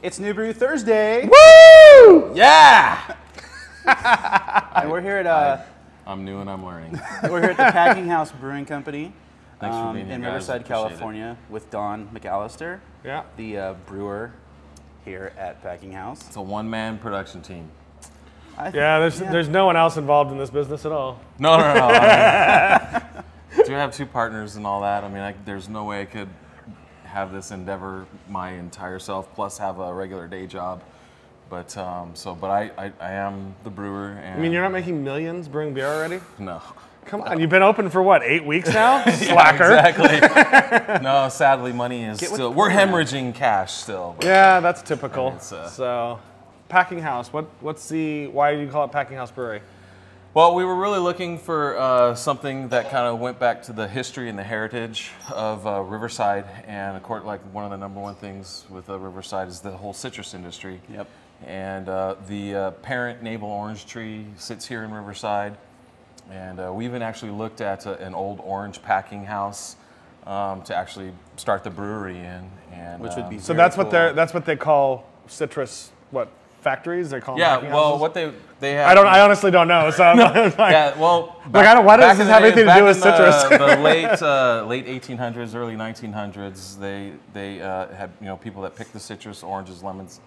It's New Brew Thursday. Woo! Yeah! And we're here at I'm new and I'm learning. we're here at the Packinghouse Brewing Company Thanks for being here, in guys. Riverside, Appreciate California, with Don McAllister, the brewer here at Packinghouse. It's a one-man production team. There's no one else involved in this business at all. No. I do have two partners and all that. I mean, there's no way I could have this endeavor my entire self, plus have a regular day job. But I am the brewer. And I mean, you're not making millions brewing beer already? No. Come on, you've been open for what, 8 weeks now? Slacker. Yeah, exactly. No, sadly, money is still. We're hemorrhaging cash still. Yeah, that's typical. So, Packinghouse. Why do you call it Packinghouse Brewery? Well, we were really looking for something that kind of went back to the history and the heritage of Riverside, and of course, like one of the number one things with Riverside is the whole citrus industry. Yep. And the parent navel orange tree sits here in Riverside, and we even actually looked at an old orange packing house to actually start the brewery in. And which would be so that's cool. That's what they call citrus. What? Factories? They call them packing well, houses? what they have. I honestly don't know. So I'm like, yeah, well, why does this have anything to do with citrus? The late 1800s, early 1900s, they had people that picked the citrus, oranges, lemons,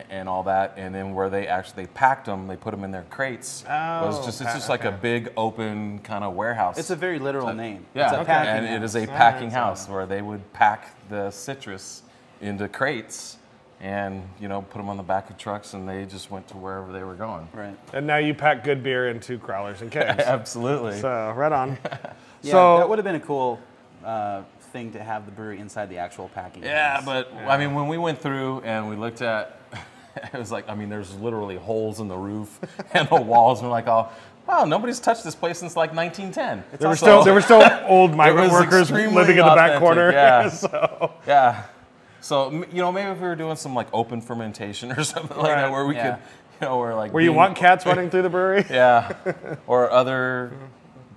and all that, and then where they packed them, they put them in their crates. It's just like a big open kind of warehouse. It's a very literal name. Yeah, it's a packing and house. it is a packing house where they would pack the citrus into crates. And put them on the back of trucks, and they just went to wherever they were going. Right. And now you pack good beer into growlers and kegs. Absolutely. So right on. Yeah, so that would have been a cool thing to have the brewery inside the actual packing. Yeah, but I mean, when we went through and we looked at, it was like, I mean, there's literally holes in the roof and the walls, and we're like, oh. Wow, nobody's touched this place since like 1910. There were still old migrant workers living in the back corner. Yeah. Yeah. So maybe if we were doing some like open fermentation or something like that, where we could, where you want cats running through the brewery, or other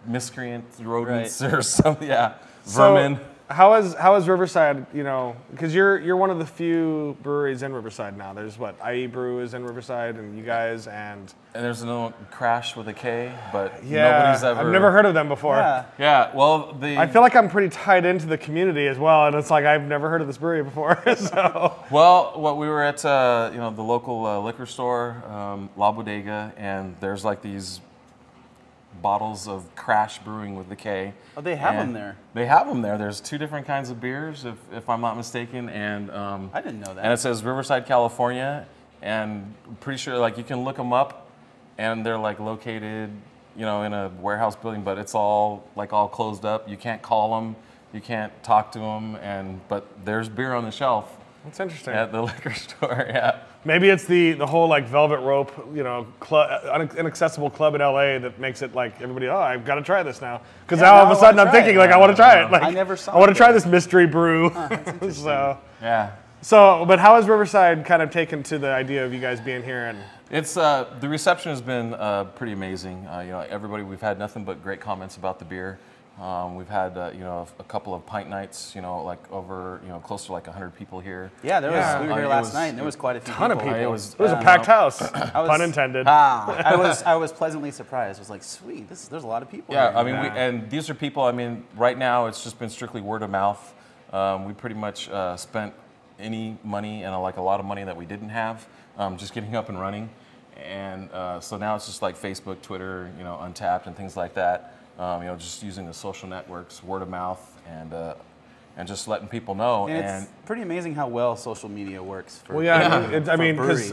miscreant rodents or something, vermin. So how is Riverside? Because you're one of the few breweries in Riverside now. There's IE Brew is in Riverside, and you guys and there's no Crash with a K, but nobody's ever. I've never heard of them before. Yeah. Well, I feel like I'm pretty tied into the community as well, and it's like I've never heard of this brewery before. So. Well, we were at the local liquor store, La Bodega, and there's like these bottles of Crash Brewing with the K. Oh, they have them there. They have them there. There's two different kinds of beers, if I'm not mistaken, and I didn't know that. And it says Riverside, California, and I'm pretty sure like you can look them up, and they're like located, in a warehouse building, but it's all closed up. You can't call them, you can't talk to them, but there's beer on the shelf. That's interesting. At the liquor store, yeah. Maybe it's the whole like velvet rope, inaccessible club in LA that makes it like everybody, I've got to try this now. Because now all of a sudden I'm thinking like I want to try it. Like I never saw I want to try this mystery brew. So, but how has Riverside kind of taken to the idea of you guys being here? And it's the reception has been pretty amazing. We've had nothing but great comments about the beer. We've had a couple of pint nights, like over close to like 100 people here. Yeah, we were here last night, and there was quite a few ton of people. It was a packed house. Pun intended. I was pleasantly surprised. I was like, sweet, there's a lot of people. Yeah, here. I mean, and these are people. I mean, right now it's just been strictly word of mouth. We pretty much spent any money and a lot of money that we didn't have just getting up and running, and so now it's just like Facebook, Twitter, Untapped, and things like that. Just using the social networks, word of mouth, and just letting people know. And it's pretty amazing how well social media works. I mean, because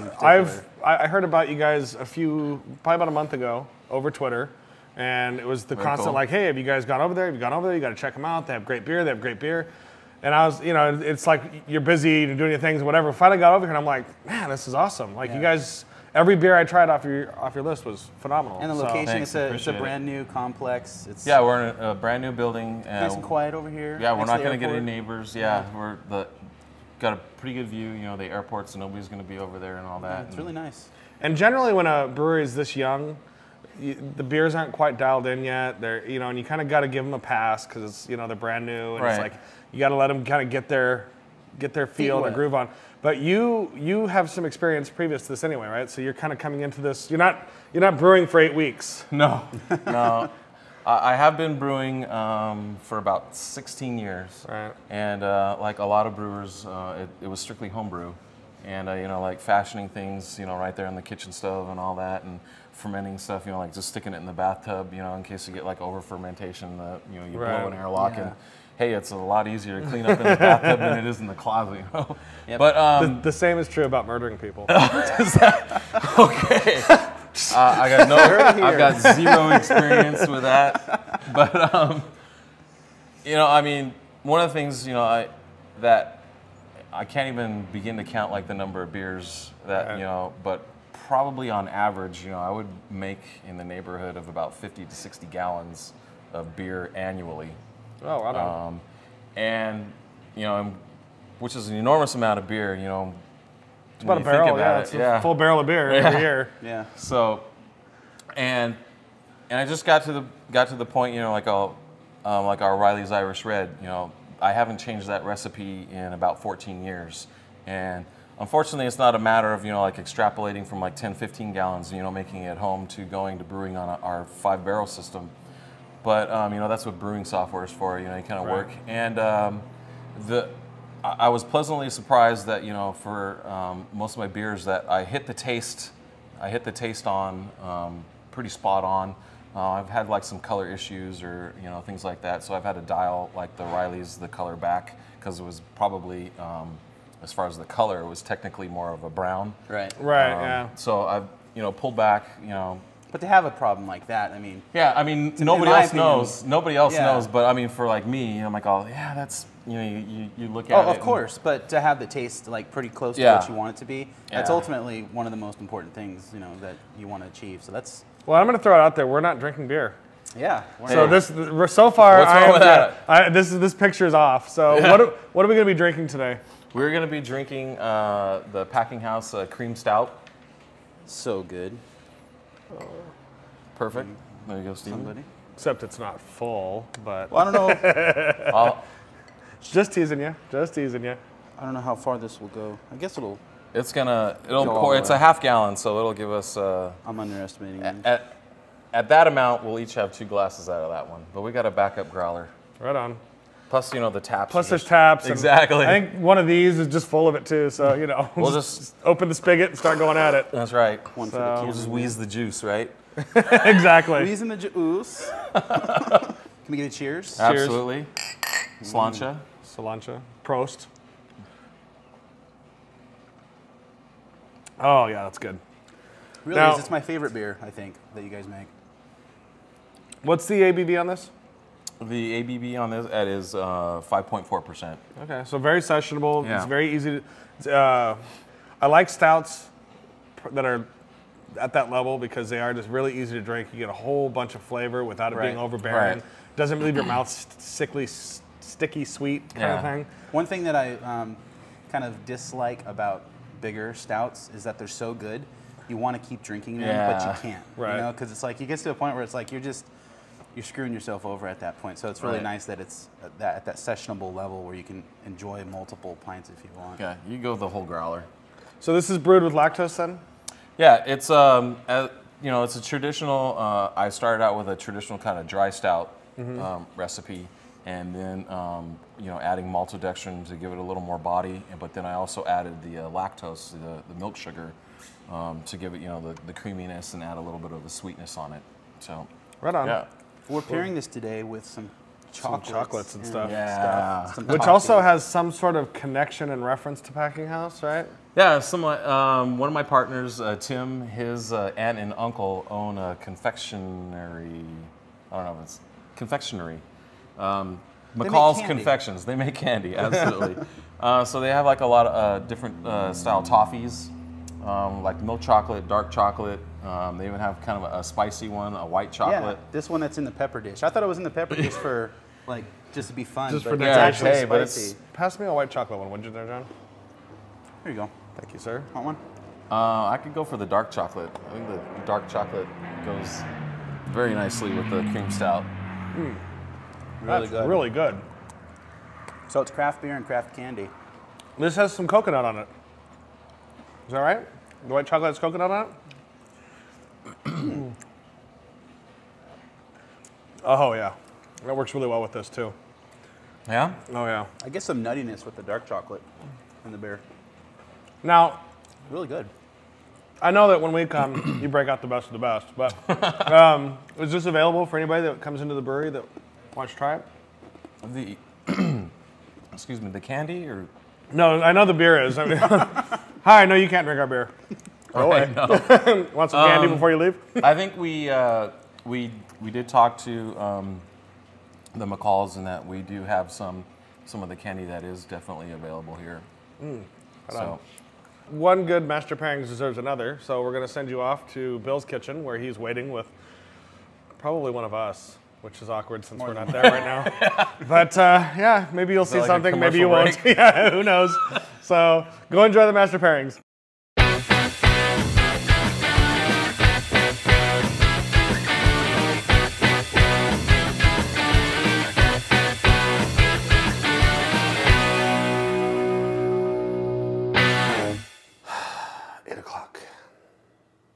I heard about you guys probably about a month ago over Twitter, and it was the constant like, hey, have you guys gone over there? Have you gone over there? You got to check them out. They have great beer. They have great beer. And I was, it's like you're busy, you're doing your things, whatever. Finally got over here, and I'm like, man, this is awesome. Like you guys. Every beer I tried off your list was phenomenal. And the location, it's a brand new complex. We're in a brand new building. Nice and quiet over here. Yeah, we're not going to get any neighbors. Yeah, we're got a pretty good view. The airport, so nobody's going to be over there and all that. Yeah, it's really nice. And generally, when a brewery is this young, the beers aren't quite dialed in yet. They're and you kind of got to give them a pass because it's they're brand new, and it's like you got to let them kind of get their feel and groove on. But you have some experience previous to this anyway, right? So you're kind of coming into this. You're not brewing for 8 weeks. No, no. I have been brewing for about 16 years, right? And like a lot of brewers, it was strictly homebrew, and you know, like fashioning things, you know, right there on the kitchen stove and all that, and fermenting stuff, you know, like just sticking it in the bathtub, you know, in case you get like over fermentation, you know, you blow an airlock and. Hey, it's a lot easier to clean up in the bathtub than it is in the closet, you know. Yep. But the same is true about murdering people. Okay. I've got zero experience with that. But you know, I mean, one of the things, you know, that I can't even begin to count like the number of beers that you know, but probably on average, you know, I would make in the neighborhood of about 50 to 60 gallons of beer annually. Oh, wow. And, you know, which is an enormous amount of beer, you know. It's about a barrel, it's a full barrel of beer every year. Yeah. So, and I just got to the point, you know, like our Riley's Irish Red, you know, I haven't changed that recipe in about 14 years. And unfortunately, it's not a matter of, you know, like extrapolating from like 10, 15 gallons, you know, making it home to going to brewing on our 5-barrel system. But you know, that's what brewing software is for. You know, you kind of work. And I was pleasantly surprised that, you know, for most of my beers that I hit the taste on pretty spot on. I've had like some color issues or, you know, things like that. So I've had to dial like the Riley's the color back because it was probably as far as the color, it was technically more of a brown. Right. Right. Yeah. So I've, you know, pulled back. You know. But to have a problem like that, I mean... Yeah, I mean, nobody else knows. Nobody else knows, but I mean, for like me, I'm like, oh, yeah, that's, you know, you look at it. Oh, of course, but to have the taste like pretty close to what you want it to be, that's ultimately one of the most important things, you know, that you want to achieve. So that's... Well, I'm going to throw it out there. We're not drinking beer. Yeah. So so far, what's wrong with that? This picture is off. So what are we going to be drinking today? We're going to be drinking the Packinghouse Cream Stout. So good. Perfect. There you go, Steve. Except it's not full, but... Well, I don't know. Just teasing you. Just teasing you. I don't know how far this will go. I guess it'll pour. It's a half gallon, so it'll give us... I'm underestimating at that amount, we'll each have 2 glasses out of that one. But we got a backup growler. Right on. Plus, you know, the taps. Plus there's taps. Exactly. I think one of these is just full of it, too. So, you know, we'll just open the spigot and start going at it. That's right. One for the we'll just wheeze the juice, right? Exactly. Wheezing the juice. Can we get a cheers? Absolutely. Sláinte. Sláinte. Prost. Oh, yeah, that's good. Really is. It's my favorite beer, I think, that you guys make. What's the ABV on this? The ABV on this is 5.4%. Okay, so very sessionable. Yeah. It's very easy to... I like stouts that are at that level because they are just really easy to drink. You get a whole bunch of flavor without it being overbearing. Doesn't leave your mouth sickly, sticky, sweet kind of thing. One thing that I kind of dislike about bigger stouts is that they're so good. You want to keep drinking them, but you can't. Right. You know, because it's like you get to a point where it's like you're screwing yourself over at that point. So it's really nice that it's at that sessionable level where you can enjoy multiple pints if you want. Yeah, you go the whole growler. So this is brewed with lactose then? Yeah, it's you know, it's a traditional. I started out with a traditional kind of dry stout recipe, and then you know, adding maltodextrin to give it a little more body. But then I also added the lactose, the milk sugar, to give it, you know, the creaminess and add a little bit of the sweetness on it. So right on. Yeah. We're pairing this today with some chocolates and stuff. Yeah. Which also has some sort of connection and reference to Packinghouse, right? Yeah, somewhat. One of my partners, Tim, his aunt and uncle own a confectionery. I don't know if it's confectionery. McCall's Confections. They make candy, absolutely. So they have like a lot of different style toffees, like milk chocolate, dark chocolate. They even have kind of a spicy one, a white chocolate. Yeah, this one that's in the pepper dish. I thought it was in the pepper dish for like just to be fun. Just but for it's decoration. actually But spicy. Pass me a white chocolate one, would you there, John? Here you go. Thank you, sir. Want one? I could go for the dark chocolate. I think the dark chocolate goes very nicely with the cream stout. Really good. Really good. So it's craft beer and craft candy. This has some coconut on it. Is that right? The white chocolate has coconut on it? Oh, yeah. That works really well with this, too. Yeah? Oh, yeah. I get some nuttiness with the dark chocolate in the beer. Now, Really good. I know that when we come, you break out the best of the best, but is this available for anybody that comes into the brewery that wants to try it? The, excuse me, the candy or? No, I know the beer is. I mean, hi, I know you can't drink our beer. Oh, wait. No. Want some candy before you leave? I think we did talk to the McCalls, and that we do have some of the candy that is definitely available here. So. One good Master Pairings deserves another, so we're going to send you off to Bill's kitchen where he's waiting with probably one of us, which is awkward since we're not there right now. But yeah, maybe you'll see like something, maybe you won't. Yeah, who knows? So go enjoy the Master Pairings.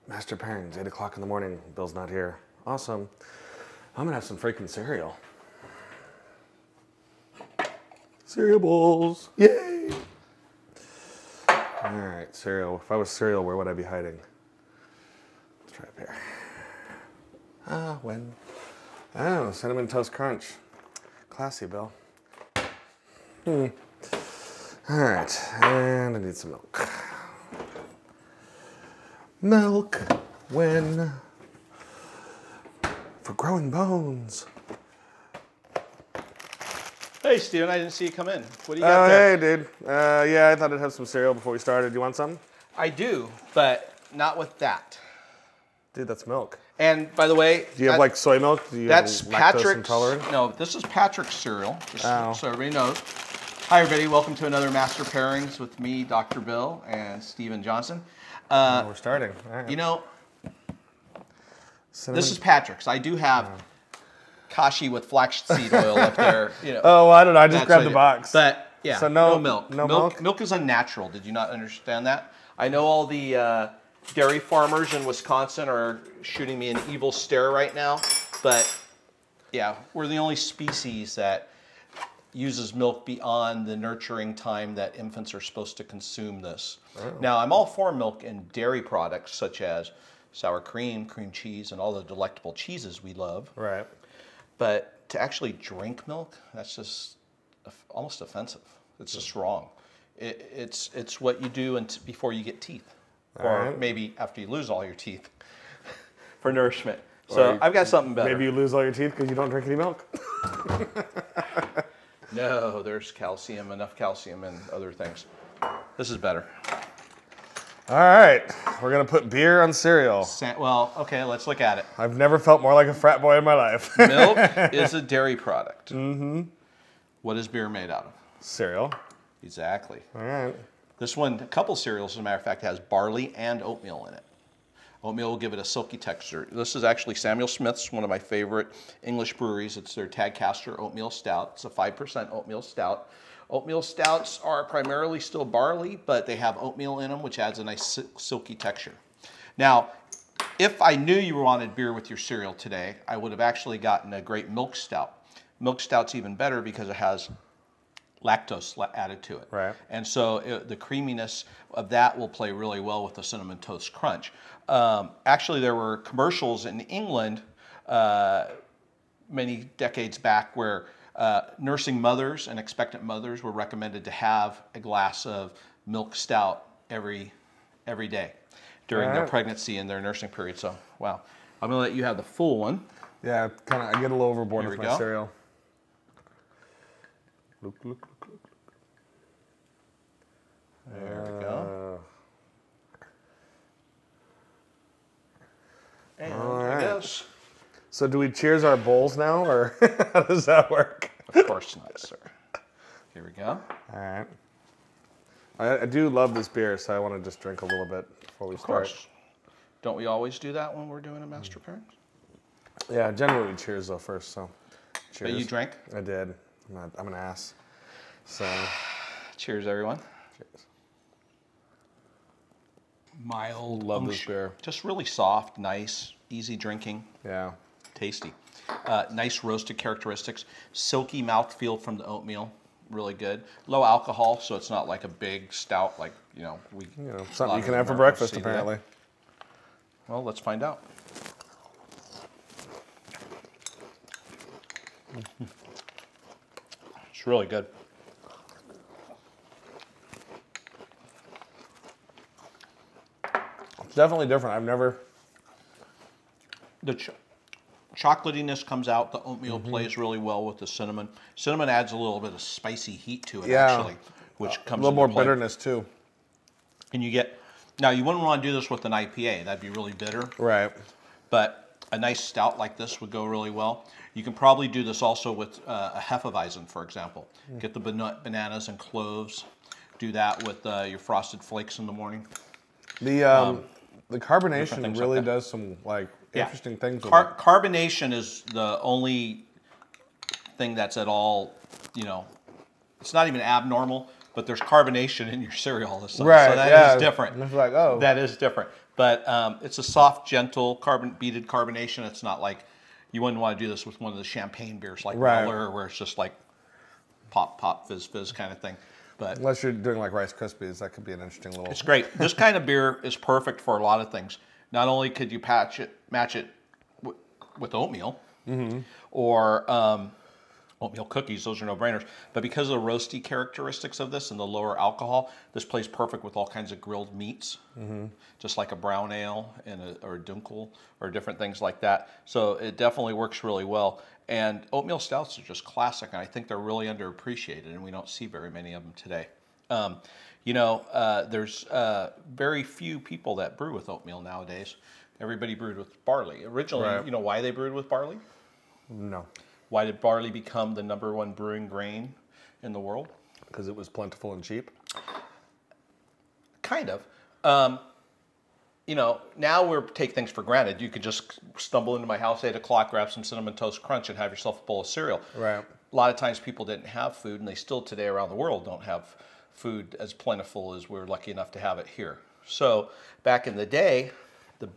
Master Pairings, 8 o'clock in the morning. Bill's not here. Awesome. I'm gonna have some freaking cereal. Cereal bowls. Yay! All right, cereal. If I was cereal, where would I be hiding? Let's try up here. When? Oh, Cinnamon Toast Crunch. Classy, Bill. All right, and I need some milk. Milk when for growing bones. Hey, Steven, I didn't see you come in. What do you got there? Hey, dude. Yeah, I thought I'd have some cereal before we started. You want some? I do, but not with that. Dude, that's milk. And by the way, Do you have like soy milk? Do you that's have lactose Patrick's. intolerant? No, this is Patrick's cereal, just Oh. so everybody knows. Hi, everybody. Welcome to another Master Pairings with me, Dr. Bill, and Steven Johnson. We're starting. All right. You know, Cinnamon. this is Patrick's. I do have kashi with flaxseed oil up there. You know, Oh, well, I don't know. I just that's grabbed what the I do. box. But yeah, So no- milk. no milk? Milk is unnatural. Did you not understand that? I know all the dairy farmers in Wisconsin are shooting me an evil stare right now, but yeah, we're the only species that uses milk beyond the nurturing time that infants are supposed to consume this. Oh. Now, I'm all for milk in dairy products such as sour cream, cream cheese, and all the delectable cheeses we love. Right. But to actually drink milk, that's just almost offensive. It's just wrong. It's what you do before you get teeth, or right. maybe after you lose all your teeth for nourishment. So I've got something better. Maybe you lose all your teeth because you don't drink any milk. No, there's calcium, enough calcium and other things. This is better. All right, we're gonna put beer on cereal. Well, okay, let's look at it. I've never felt more like a frat boy in my life. Milk is a dairy product. Mm-hmm. What is beer made out of? Cereal. Exactly. All right. This one, a couple cereals, as a matter of fact, has barley and oatmeal in it. Oatmeal will give it a silky texture. This is actually Samuel Smith's, one of my favorite English breweries. It's their Tadcaster Oatmeal Stout. It's a 5% oatmeal stout. Oatmeal stouts are primarily still barley, but they have oatmeal in them, which adds a nice silky texture. Now, if I knew you wanted beer with your cereal today, I would have actually gotten a great milk stout. Milk stout's even better because it has lactose added to it. Right. And so the creaminess of that will play really well with the Cinnamon Toast Crunch. Actually, there were commercials in England many decades back where nursing mothers and expectant mothers were recommended to have a glass of milk stout every day during their pregnancy and their nursing period. So, wow. I'm going to let you have the full one. Yeah, kind of. I get a little overboard Here with we my go. cereal. Look. There we go. And I guess. So do we cheers our bowls now, or how does that work? Of course not, sir. Here we go. All right. I do love this beer, so I want to just drink a little bit before we start. Of course. Don't we always do that when we're doing a Master Pairings? Yeah, generally we cheers though first, so cheers. But you drank? I did. I'm an ass. So Cheers, everyone. cheers. Mild. Love this beer. Just really soft, nice, easy drinking. Yeah. Tasty. Nice roasted characteristics. Silky mouthfeel from the oatmeal. Really good. Low alcohol, so it's not like a big stout like, Something you can have for breakfast, apparently. Well, let's find out. It's really good. It's definitely different. I've never... The chocolatiness comes out. The oatmeal plays really well with the cinnamon. Cinnamon adds a little bit of spicy heat to it, actually, which comes a little more into play. bitterness, too. And you get... Now, you wouldn't want to do this with an IPA. That'd be really bitter. Right. But a nice stout like this would go really well. You can probably do this also with a Hefeweizen, for example. Get the bananas and cloves. Do that with your Frosted Flakes in the morning. The carbonation really does some interesting things. With it. Carbonation is the only thing that's at all, it's not even abnormal, but there's carbonation in your cereal all of a sudden. Right, so that is different. It's like, oh. That is different. But it's a soft, gentle, beaded carbonation. It's not like, you wouldn't want to do this with one of the champagne beers like Miller, where it's just like pop, pop, fizz, fizz kind of thing. But unless you're doing like Rice Krispies, that could be an interesting little... It's great. This kind of beer is perfect for a lot of things. Not only could you match it with oatmeal, or oatmeal cookies, those are no-brainers, but because of the roasty characteristics of this and the lower alcohol, this plays perfect with all kinds of grilled meats, just like a brown ale or a dunkel or different things like that. So it definitely works really well. And oatmeal stouts are just classic, and I think they're really underappreciated, and we don't see very many of them today. There's very few people that brew with oatmeal nowadays. Everybody brewed with barley. Originally, you know why they brewed with barley? No. Why did barley become the #1 brewing grain in the world? Because it was plentiful and cheap? Kind of. Now we take things for granted. You could just stumble into my house at 8 o'clock, grab some Cinnamon Toast Crunch, and have yourself a bowl of cereal. Right. A lot of times people didn't have food, and they still today around the world don't have food as plentiful as we're lucky enough to have it here. So back in the day, the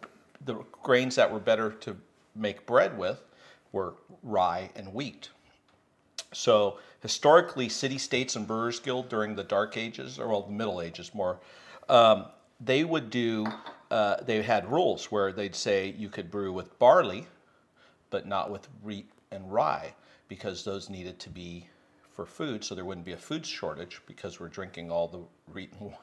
grains that were better to make bread with were rye and wheat. So historically, city-states and Brewers Guild during the Dark Ages, or the Middle Ages more, they would do, they had rules where they'd say you could brew with barley, but not with wheat and rye, because those needed to be for food, so there wouldn't be a food shortage because we're drinking all the wheat and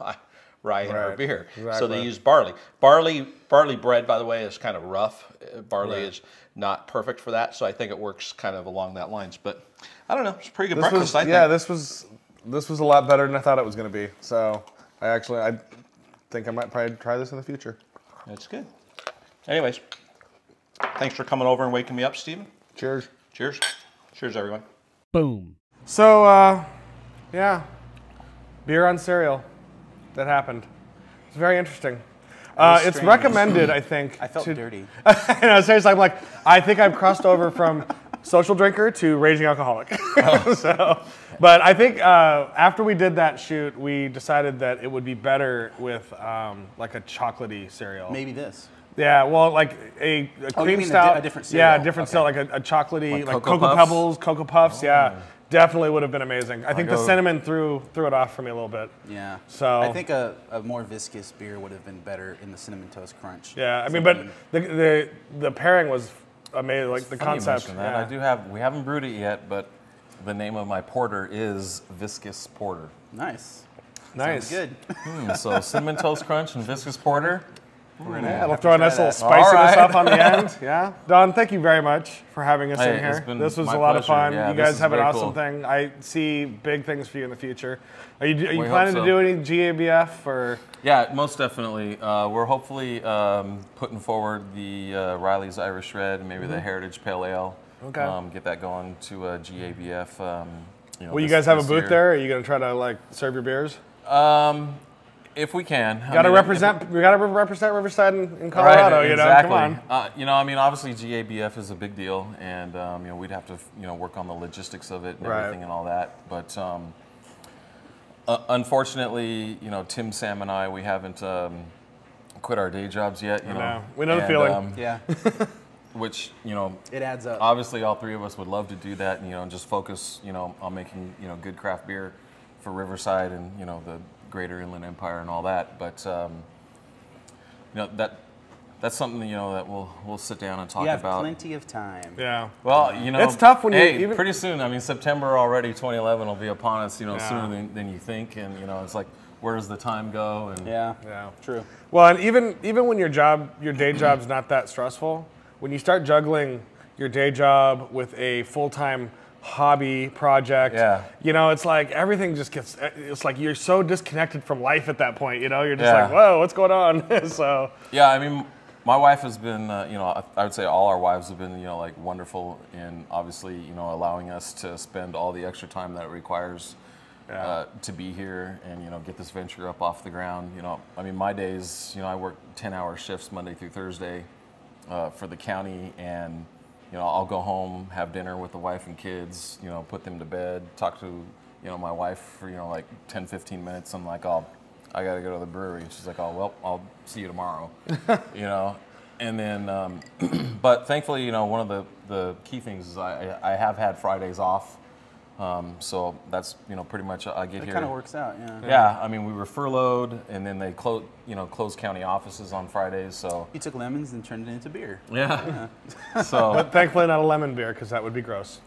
rye in our beer. Exactly. So they used barley. Barley bread, by the way, is kind of rough. Barley is not perfect for that, so I think it works kind of along that lines. But I don't know, it's a pretty good breakfast, I think. Yeah, this was a lot better than I thought it was going to be. So I think I might probably try this in the future. That's good. Anyways, thanks for coming over and waking me up, Stephen. Cheers. Cheers. Cheers, everyone. Boom. So, beer on cereal. That happened. It's very interesting. It's recommended, I think. I felt dirty. Seriously, I think I've crossed over from social drinker to raging alcoholic. But I think after we did that shoot, we decided that it would be better with like a chocolatey cereal. Maybe this. Yeah, well, like a cream stout. A different cereal. Yeah, a different cereal, like a chocolatey, like Cocoa Pebbles, Cocoa Puffs. Yeah, definitely would have been amazing. I think the cinnamon threw it off for me a little bit. Yeah. So I think a more viscous beer would have been better in the Cinnamon Toast Crunch. Yeah, I mean, but the pairing was amazing. Like the concept. Yeah. We haven't brewed it yet, but the name of my porter is Viscous Porter. Nice. Nice. Sounds good. So Cinnamon Toast Crunch and Viscous Porter. It'll throw a nice little spiciness up on the end. Yeah, Don, thank you very much for having us in here. This was a lot of fun. Yeah, you guys have an awesome thing. I see big things for you in the future. Are you planning to do any GABF or? Yeah, most definitely. We're hopefully putting forward the Riley's Irish Red and maybe the Heritage Pale Ale. Okay. Get that going to GABF. Will you guys have a booth there? Or are you going to try to serve your beers? If we can. We gotta represent Riverside in Colorado, right, exactly. Come on. Obviously GABF is a big deal, and we'd have to work on the logistics of it and everything and all that. But unfortunately, Tim, Sam, and I, we haven't quit our day jobs yet. You know, we know the feeling. Yeah. Which, you know, it adds up. Obviously, all three of us would love to do that, and, you know, and just focus, you know, on making, you know, good craft beer for Riverside and, you know, the greater Inland Empire and all that. But, you know, that's something, you know, that we'll sit down and talk about. You have plenty of time. Yeah. Well, you know, it's tough when you pretty soon. I mean, September already, 2011 will be upon us, you know, sooner than you think, and, you know, it's like, where does the time go? And yeah, true. Well, and even when your day job's not that stressful, when you start juggling your day job with a full-time hobby project, you know, it's like everything just gets, it's like you're so disconnected from life at that point, you know, you're just like, whoa, what's going on? So. Yeah, I mean, my wife has been, you know, I would say all our wives have been, you know, like wonderful in obviously, you know, allowing us to spend all the extra time that it requires to be here and, you know, get this venture up off the ground. You know, I mean, my days, you know, I work 10-hour shifts Monday through Thursday for the county, and, you know, I'll go home, have dinner with the wife and kids, you know, put them to bed, talk to, you know, my wife for, you know, like 10, 15 minutes. I'm like, I got to go to the brewery. She's like, oh, well, I'll see you tomorrow, you know. And then, but thankfully, you know, one of the key things is I have had Fridays off. So that's, you know, pretty much I get here. It kind of works out, yeah. Yeah, I mean, we were furloughed, and then they closed county offices on Fridays. So you took lemons and turned it into beer. Yeah. So, but thankfully not a lemon beer, because that would be gross.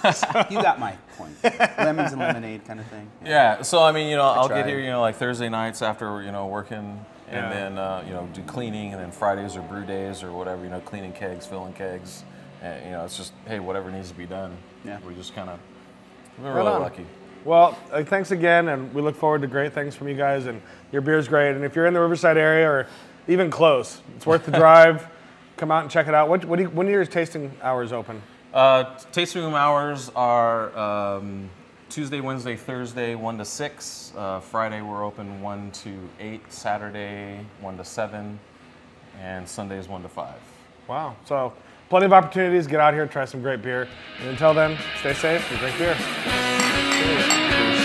You got my point. Lemons and lemonade kind of thing. Yeah. So I mean, you know, I'll get here, you know, like Thursday nights after, you know, working, and then you know, do cleaning, and then Fridays are brew days or whatever, you know, cleaning kegs, filling kegs, and, you know, it's just, hey, whatever needs to be done. Yeah. We just kind of. We're really lucky. Well, thanks again, and we look forward to great things from you guys, and your beer's great. And if you're in the Riverside area or even close, it's worth the drive. Come out and check it out. When are your tasting hours open? Tasting room hours are Tuesday, Wednesday, Thursday, 1 to 6. Friday we're open 1 to 8. Saturday 1 to 7, and Sundays 1 to 5. Wow. So plenty of opportunities. Get out here, try some great beer. And until then, stay safe and drink beer. Cheers.